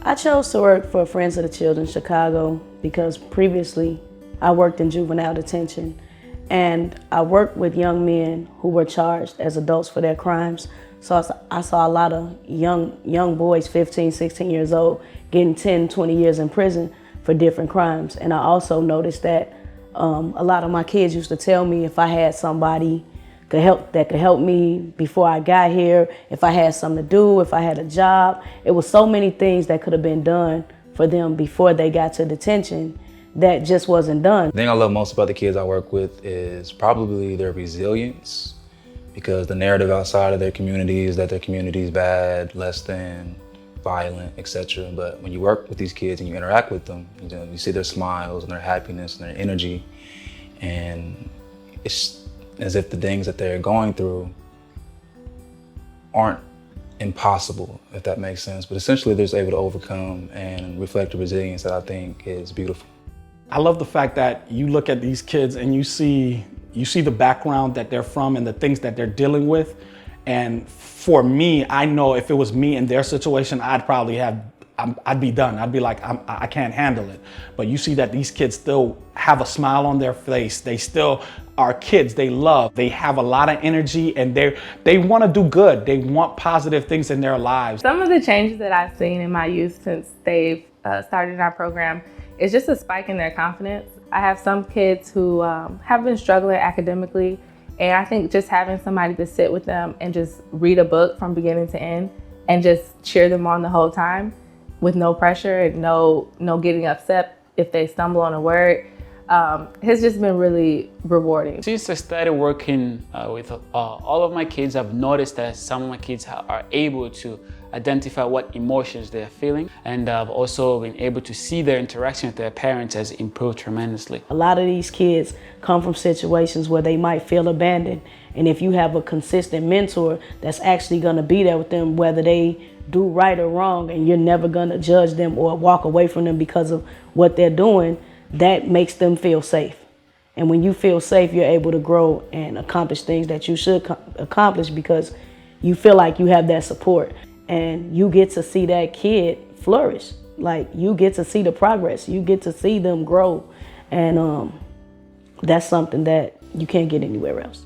I chose to work for Friends of the Children Chicago because previously I worked in juvenile detention, and I worked with young men who were charged as adults for their crimes. So I saw a lot of young boys, 15, 16 years old, getting 10, 20 years in prison for different crimes. And I also noticed that a lot of my kids used to tell me if I had somebody that could help me before I got here, if I had something to do, if I had a job. It was so many things that could have been done for them before they got to detention that just wasn't done. The thing I love most about the kids I work with is probably their resilience, because the narrative outside of their community is that their community is bad, less than, violent, etc. But when you work with these kids and you interact with them, you see their smiles and their happiness and their energy, and it's as if the things that they're going through aren't impossible, if that makes sense. But essentially they're just able to overcome and reflect the resilience that I think is beautiful. I love the fact that you look at these kids and you see the background that they're from and the things that they're dealing with. And for me, I know if it was me in their situation, I'd be done. I'd be like, I can't handle it. But you see that these kids still have a smile on their face. They still are kids they love. They have a lot of energy, and they want to do good. They want positive things in their lives. Some of the changes that I've seen in my youth since they've started our program is just a spike in their confidence. I have some kids who have been struggling academically, and I think just having somebody to sit with them and just read a book from beginning to end and just cheer them on the whole time with no pressure and no getting upset if they stumble on a word has just been really rewarding. Since I started working with all of my kids, I've noticed that some of my kids are able to identify what emotions they're feeling, and I've also been able to see their interaction with their parents has improved tremendously. A lot of these kids come from situations where they might feel abandoned, and if you have a consistent mentor that's actually going to be there with them, whether they do right or wrong, and you're never going to judge them or walk away from them because of what they're doing, that makes them feel safe. And when you feel safe, you're able to grow and accomplish things that you should accomplish because you feel like you have that support. And you get to see that kid flourish. Like, you get to see the progress. You get to see them grow. And that's something that you can't get anywhere else.